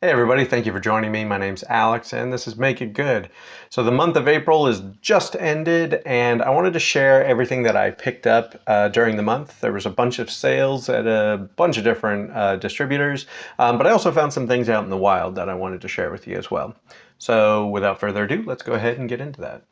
Hey everybody, thank you for joining me. My name's Alex and this is Make It Good. So the month of April is just ended and I wanted to share everything that I picked up during the month. There was a bunch of sales at a bunch of different distributors, but I also found some things out in the wild that I wanted to share with you as well. So without further ado, let's go ahead and get into that.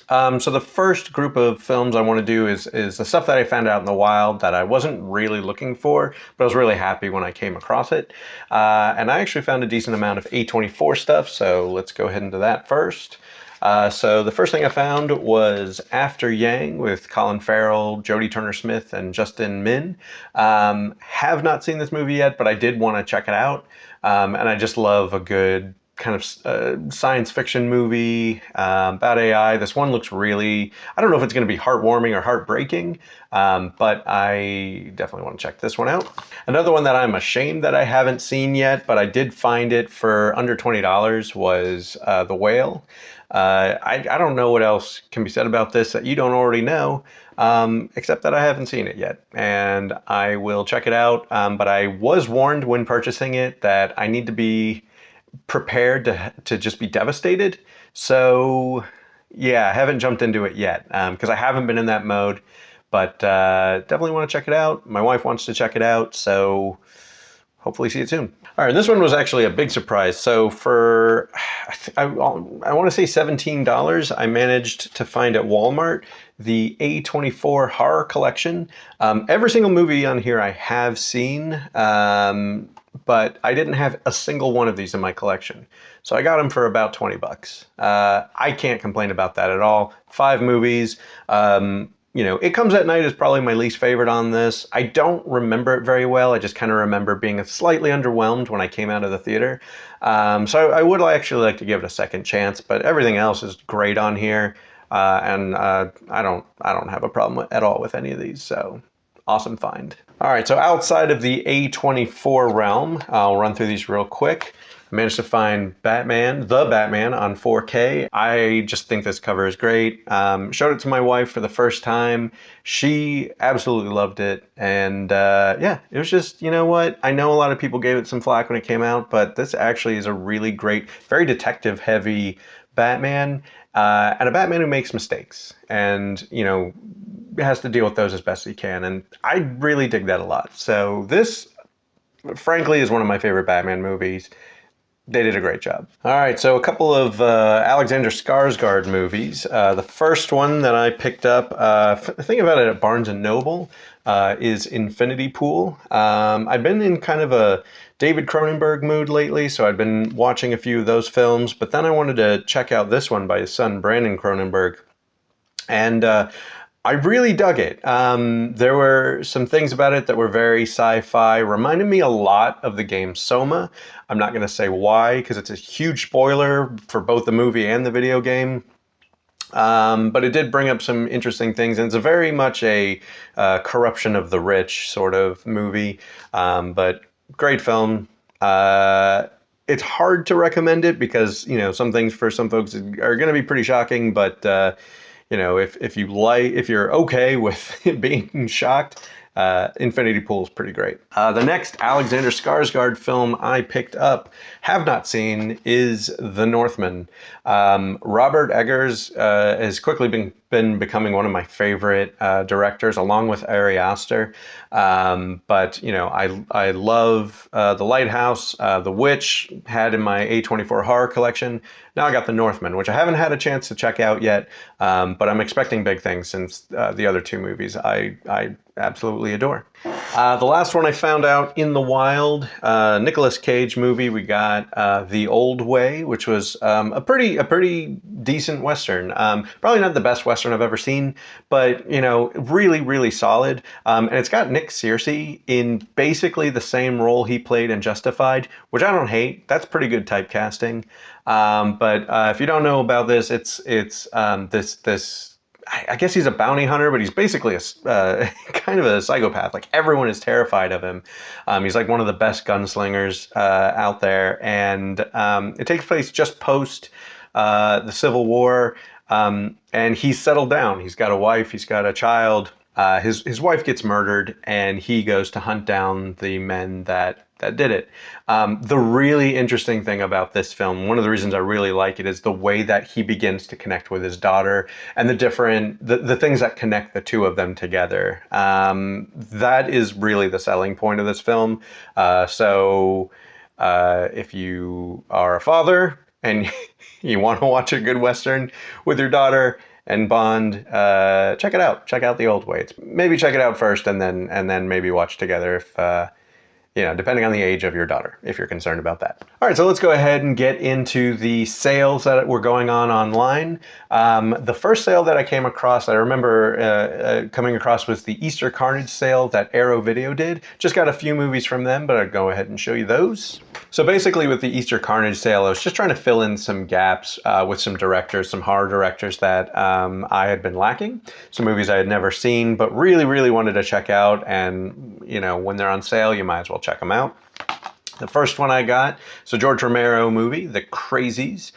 So the first group of films I want to do is the stuff that I found out in the wild that I wasn't really looking for, but I was really happy when I came across it. And I actually found a decent amount of A24 stuff, so let's go ahead and do that first. So the first thing I found was After Yang with Colin Farrell, Jodie Turner-Smith, and Justin Min. Have not seen this movie yet, but I did want to check it out. And I just love a good kind of science fiction movie about AI. This one looks really, I don't know if it's going to be heartwarming or heartbreaking, but I definitely want to check this one out. Another one that I'm ashamed that I haven't seen yet, but I did find it for under $20 was The Whale. I don't know what else can be said about this that you don't already know, except that I haven't seen it yet, and I will check it out. But I was warned when purchasing it that I need to be prepared to just be devastated. So yeah, I haven't jumped into it yet because I haven't been in that mode, but definitely want to check it out. My wife wants to check it out, so hopefully see it soon. All right, this one was actually a big surprise. So for, I want to say $17, I managed to find at Walmart the A24 Horror Collection. Every single movie on here I have seen, but I didn't have a single one of these in my collection. So I got them for about 20 bucks. I can't complain about that at all. 5 movies. You know, It Comes at Night is probably my least favorite on this. I don't remember it very well. I just kind of remember being slightly underwhelmed when I came out of the theater. So I would actually like to give it a second chance, but everything else is great on here. And I don't have a problem at all with any of these. So awesome find. All right, so outside of the A24 realm, I'll run through these real quick. I managed to find Batman, The Batman on 4K. I just think this cover is great. Showed it to my wife for the first time. She absolutely loved it. And yeah, it was just, you know what? I know a lot of people gave it some flack when it came out, but this actually is a really great, very detective heavy Batman, and a Batman who makes mistakes. And, you know, has to deal with those as best he can. And I really dig that a lot. So this, frankly, is one of my favorite Batman movies. They did a great job. All right, so a couple of Alexander Skarsgård movies. The first one that I picked up, think about it at Barnes & Noble, is Infinity Pool. I've been in kind of a David Cronenberg mood lately, so I've been watching a few of those films, but then I wanted to check out this one by his son, Brandon Cronenberg. And I really dug it. There were some things about it that were very sci-fi, reminded me a lot of the game Soma. I'm not going to say why, because it's a huge spoiler for both the movie and the video game. But it did bring up some interesting things, and it's a very much a corruption of the rich sort of movie. But great film. It's hard to recommend it because, you know, some things for some folks are going to be pretty shocking, but you know, if you're okay with being shocked, Infinity Pool is pretty great. The next Alexander Skarsgård film I picked up, have not seen, is The Northman. Robert Eggers has quickly been becoming one of my favorite directors, along with Ari Aster. But you know, I love The Lighthouse, The Witch, had in my A24 horror collection. Now I got The Northman, which I haven't had a chance to check out yet, but I'm expecting big things since the other two movies I absolutely adore. The last one I found out in the wild, Nicolas Cage movie. We got The Old Way, which was a pretty decent Western. Probably not the best Western I've ever seen, but you know, really solid. And it's got Nick Searcy in basically the same role he played in Justified, which I don't hate. That's pretty good typecasting. But if you don't know about this, it's this. I guess he's a bounty hunter, but he's basically a kind of a psychopath. Like, everyone is terrified of him. He's like one of the best gunslingers out there, and it takes place just post the Civil War. And he's settled down. He's got a wife. He's got a child. his wife gets murdered, and he goes to hunt down the men that did it. The really interesting thing about this film, one of the reasons I really like it, is the way that he begins to connect with his daughter and the things that connect the two of them together. That is really the selling point of this film. If you are a father and you want to watch a good Western with your daughter and bond, check it out. Check out The Old Way. Maybe check it out first and then maybe watch together if depending on the age of your daughter, if you're concerned about that. All right, so let's go ahead and get into the sales that were going on online. The first sale that I came across, I remember coming across, was the Easter Carnage sale that Arrow Video did. Just got a few movies from them, but I'll go ahead and show you those. So basically with the Easter Carnage sale, I was just trying to fill in some gaps with some directors, some horror directors that I had been lacking. Some movies I had never seen, but really, really wanted to check out. And, when they're on sale, you might as well check them out. The first one I got, so George Romero movie, The Crazies.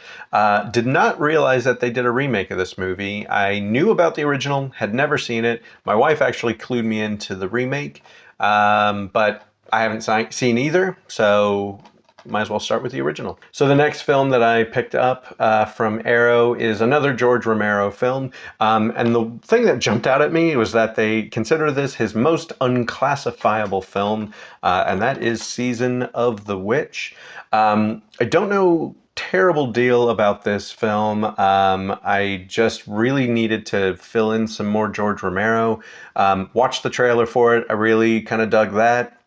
Did not realize that they did a remake of this movie. I knew about the original, had never seen it. My wife actually clued me into the remake, but I haven't seen either, so might as well start with the original. So the next film that I picked up from Arrow is another George Romero film. And the thing that jumped out at me was that they consider this his most unclassifiable film, and that is Season of the Witch. I don't know terrible deal about this film. I just really needed to fill in some more George Romero. Watched the trailer for it. I really kind of dug that.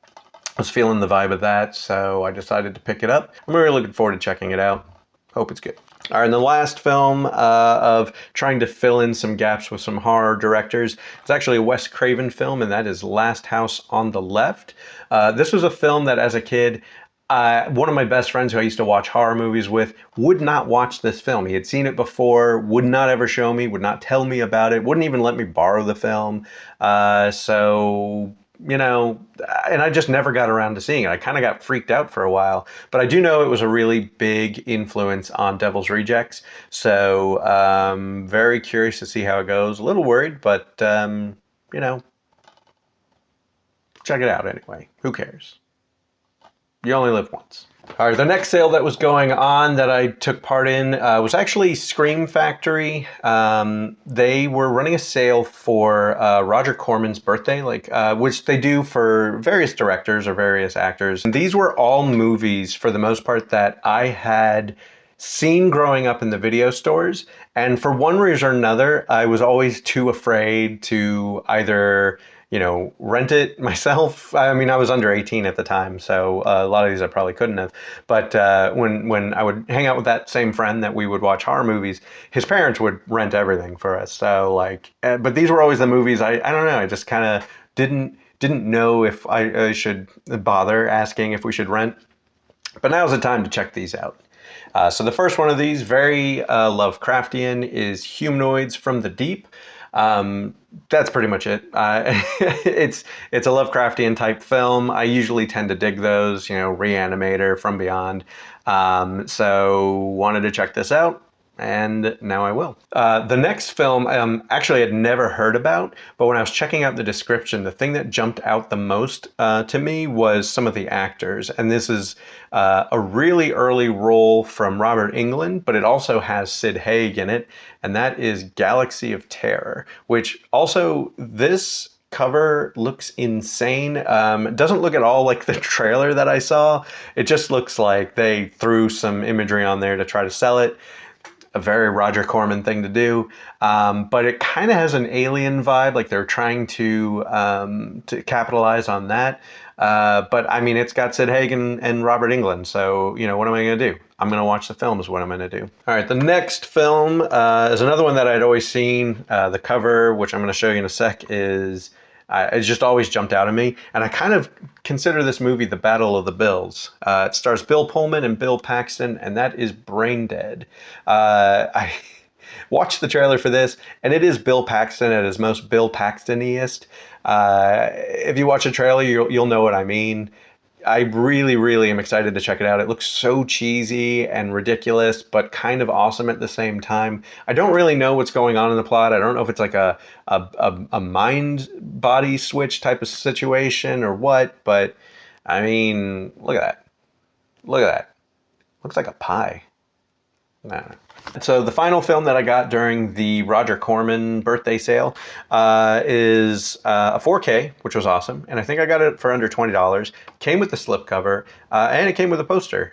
I was feeling the vibe of that, so I decided to pick it up. I'm really looking forward to checking it out. Hope it's good. All right, and the last film of trying to fill in some gaps with some horror directors, it's actually a Wes Craven film, and that is Last House on the Left. This was a film that as a kid, one of my best friends who I used to watch horror movies with would not watch this film. He had seen it before, would not ever show me, would not tell me about it, wouldn't even let me borrow the film. And I just never got around to seeing it. I kind of got freaked out for a while, but I do know it was a really big influence on Devil's Rejects. So very curious to see how it goes. A little worried, but check it out anyway. Who cares? You only live once. All right, the next sale that was going on that I took part in was actually Scream Factory. They were running a sale for Roger Corman's birthday, which they do for various directors or various actors. And these were all movies, for the most part, that I had seen growing up in the video stores. And for one reason or another, I was always too afraid to either rent it myself. I mean, I was under 18 at the time, so a lot of these I probably couldn't have. But when I would hang out with that same friend that we would watch horror movies, his parents would rent everything for us. So but these were always the movies I don't know. I just kind of didn't know if I should bother asking if we should rent. But now's the time to check these out. So the first one of these, very Lovecraftian, is Humanoids from the Deep. That's pretty much it. It's a Lovecraftian type film. I usually tend to dig those, Reanimator, From Beyond. So wanted to check this out, and now I will. The next film, actually I'd never heard about, but when I was checking out the description, the thing that jumped out the most to me was some of the actors. And this is a really early role from Robert Englund, but it also has Sid Haig in it, and that is Galaxy of Terror, which also this cover looks insane. It doesn't look at all like the trailer that I saw. It just looks like they threw some imagery on there to try to sell it. A very Roger Corman thing to do, but it kind of has an Alien vibe, like they're trying to capitalize on that. But I mean, it's got Sid Haig and Robert Englund, so what am I going to do? I'm going to watch the film is what I'm going to do. All right, the next film is another one that I'd always seen. The cover, which I'm going to show you in a sec, is it just always jumped out at me, and I kind of consider this movie the Battle of the Bills. It stars Bill Pullman and Bill Paxton, and that is Brain Dead. I watched the trailer for this, and it is Bill Paxton at his most Bill Paxton-iest. If you watch the trailer, you'll know what I mean. I really, really am excited to check it out. It looks so cheesy and ridiculous, but kind of awesome at the same time. I don't really know what's going on in the plot. I don't know if it's like a mind body switch type of situation or what, but I mean, look at that. Look at that. Looks like a pie. I don't know. So the final film that I got during the Roger Corman birthday sale is a 4K, which was awesome, and I think I got it for under $20. Came with the slipcover, and it came with a poster,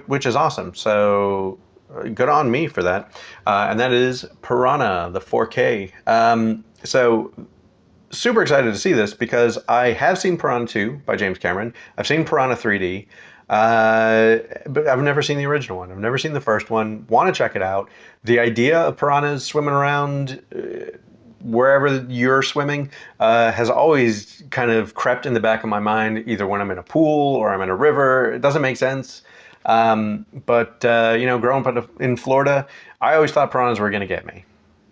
which is awesome. So good on me for that. And that is Piranha, the 4K. So super excited to see this because I have seen Piranha 2 by James Cameron. I've seen Piranha 3D. But I've never seen the original one. I've never seen the first one. Want to check it out. The idea of piranhas swimming around wherever you're swimming has always kind of crept in the back of my mind, either when I'm in a pool or I'm in a river. It doesn't make sense. But you know, growing up in Florida, I always thought piranhas were going to get me.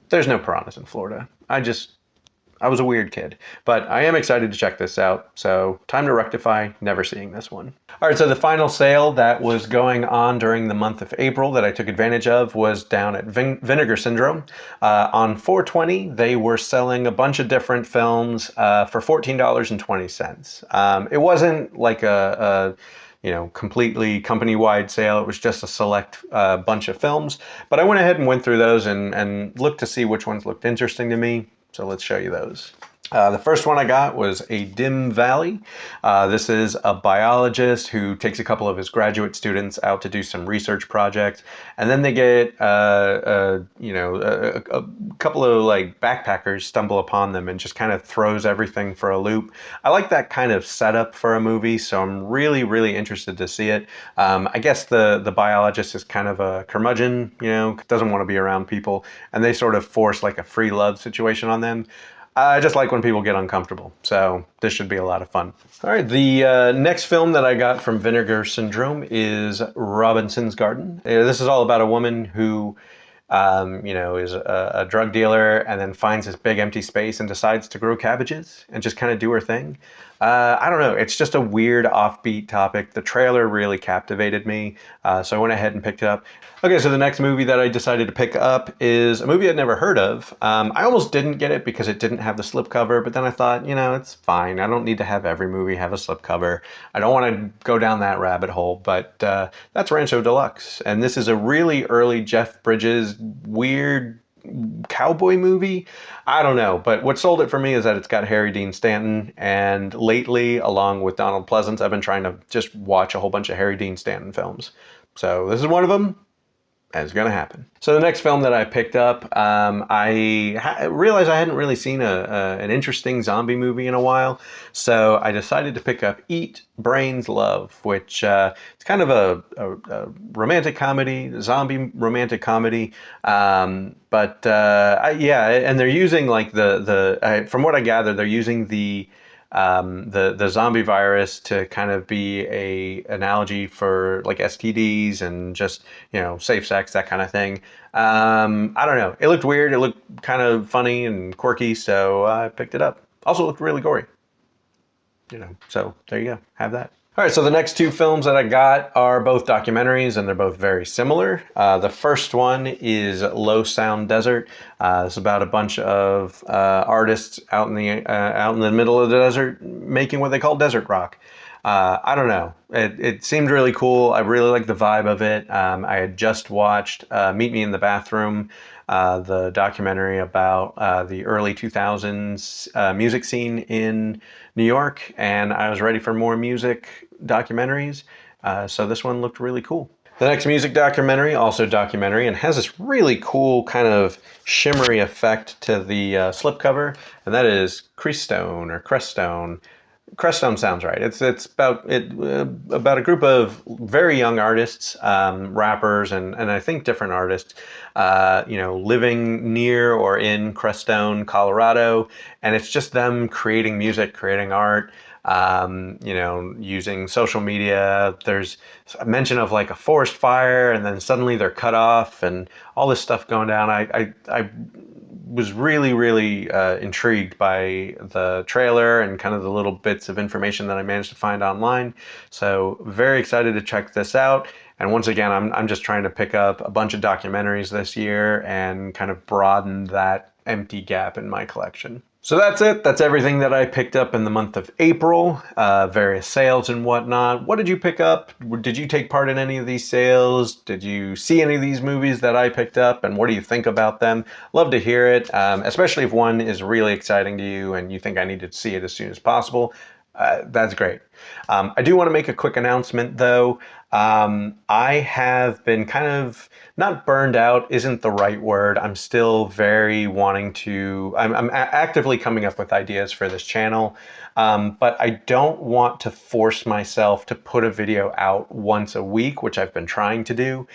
There's no piranhas in Florida. I was a weird kid, but I am excited to check this out. So time to rectify never seeing this one. All right, so the final sale that was going on during the month of April that I took advantage of was down at Vinegar Syndrome. On 420, they were selling a bunch of different films for $14.20. It wasn't like a you know, completely company-wide sale. It was just a select bunch of films. But I went ahead and went through those and looked to see which ones looked interesting to me. So let's show you those. The first one I got was A Dim Valley. This is a biologist who takes a couple of his graduate students out to do some research projects, and then they get you know, a couple of like backpackers stumble upon them and just kind of throws everything for a loop. I like that kind of setup for a movie, so I'm really, really interested to see it. I guess the biologist is kind of a curmudgeon, you know, doesn't want to be around people, and they sort of force like a free love situation on them. I just like when people get uncomfortable, so this should be a lot of fun. All right, the next film that I got from Vinegar Syndrome is Robinson's Garden. This is all about a woman who, you know, is a drug dealer and then finds this big empty space and decides to grow cabbages and just kind of do her thing. I don't know, it's just a weird offbeat topic. The trailer really captivated me, so I went ahead and picked it up. Okay, so the next movie that I decided to pick up is a movie I'd never heard of. I almost didn't get it because it didn't have the slipcover, but then I thought, you know, it's fine. I don't need to have every movie have a slipcover. I don't want to go down that rabbit hole, but that's Rancho Deluxe. And this is a really early Jeff Bridges weird cowboy movie. I don't know, but what sold it for me is that it's got Harry Dean Stanton, and lately, along with Donald Pleasence, I've been trying to just watch a whole bunch of Harry Dean Stanton films. So this is one of them. And it's gonna happen. So the next film that I picked up, I realized I hadn't really seen an interesting zombie movie in a while, so I decided to pick up Eat, Brains, Love, which it's kind of a romantic comedy, zombie romantic comedy, but yeah, and they're using like from what I gather, they're using the zombie virus to kind of be a analogy for like STDs and just, you know, safe sex, that kind of thing. I don't know. It looked weird. It looked kind of funny and quirky, so I picked it up. Also looked really gory. You know, so there you go. Have that. All right, so the next two films that I got are both documentaries, and they're both very similar. The first one is Low Sound Desert. It's about a bunch of artists out in the middle of the desert making what they call desert rock. I don't know. It seemed really cool. I really like the vibe of it. I had just watched Meet Me in the Bathroom, the documentary about the early 2000s music scene in New York, and I was ready for more music documentaries. So this one looked really cool. The next music documentary, also documentary, and has this really cool kind of shimmery effect to the slipcover, and that is Crestone or Crestone. Crestone sounds right. It's about a group of very young artists, rappers, and I think different artists, you know, living near or in Crestone, Colorado, and it's just them creating music, creating art. you know, using social media. There's a mention of like a forest fire, and then suddenly they're cut off, and all this stuff going down. I was really intrigued by the trailer and kind of the little bits of information that I managed to find online. So very excited to check this out. And once again, I'm just trying to pick up a bunch of documentaries this year and kind of broaden that empty gap in my collection. So that's it. That's everything that I picked up in the month of April, various sales and whatnot. What did you pick up? Did you take part in any of these sales? Did you see any of these movies that I picked up? And what do you think about them? Love to hear it, especially if one is really exciting to you and you think I need to see it as soon as possible. That's great. I do want to make a quick announcement though. I have been kind of, not burned out isn't the right word. I'm still very wanting to, I'm actively coming up with ideas for this channel. But I don't want to force myself to put a video out once a week, which I've been trying to do,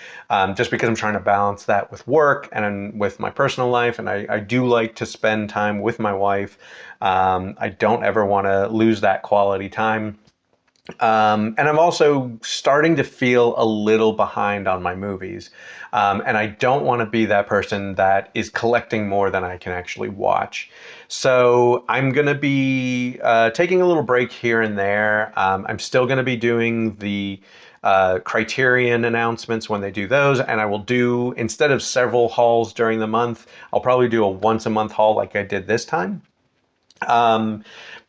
just because I'm trying to balance that with work and with my personal life. And I do like to spend time with my wife. I don't ever want to lose that quality time. And I'm also starting to feel a little behind on my movies. And I don't want to be that person that is collecting more than I can actually watch. So I'm going to be taking a little break here and there. I'm still going to be doing the Criterion announcements when they do those. And I will do, instead of several hauls during the month, I'll probably do a once a month haul like I did this time.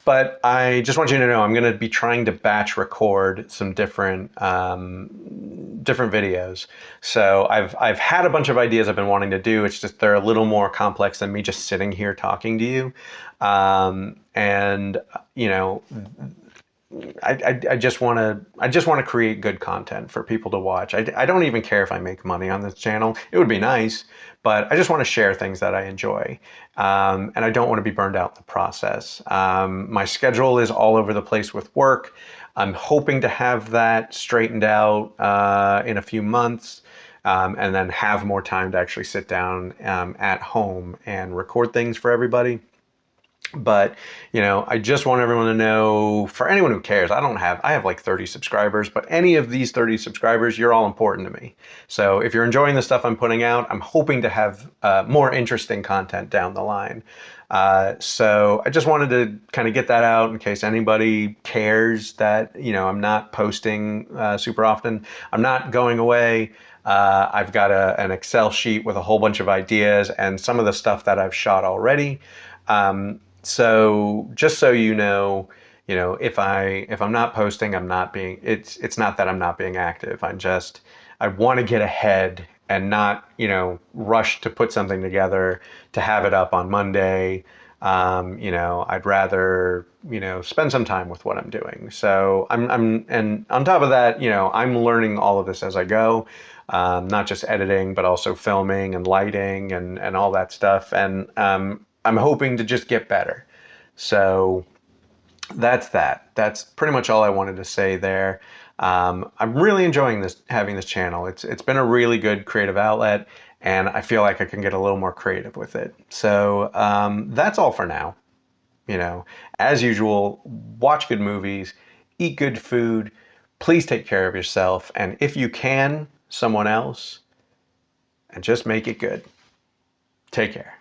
But I just want you to know I'm going to be trying to batch record some different videos. So I've had a bunch of ideas I've been wanting to do. It's just they're a little more complex than me just sitting here talking to you. And you know, I just want to create good content for people to watch. I don't even care if I make money on this channel. It would be nice, but I just want to share things that I enjoy. And I don't want to be burned out in the process. My schedule is all over the place with work. I'm hoping to have that straightened out in a few months. And then have more time to actually sit down at home and record things for everybody. But, you know, I just want everyone to know, for anyone who cares, I have like 30 subscribers, but any of these 30 subscribers, you're all important to me. So if you're enjoying the stuff I'm putting out, I'm hoping to have more interesting content down the line. So I just wanted to kind of get that out in case anybody cares that, you know, I'm not posting super often. I'm not going away. I've got an Excel sheet with a whole bunch of ideas and some of the stuff that I've shot already. So just so you know, if I'm not posting, it's not that I'm not being active. I want to get ahead and not, rush to put something together to have it up on Monday. I'd rather, spend some time with what I'm doing. So and on top of that, I'm learning all of this as I go, not just editing, but also filming and lighting and all that stuff. And, I'm hoping to just get better. So that's that. That's pretty much all I wanted to say there. I'm really enjoying having this channel. It's been a really good creative outlet, and I feel like I can get a little more creative with it. So that's all for now. As usual, watch good movies, eat good food, please take care of yourself, and if you can, someone else, and just make it good. Take care.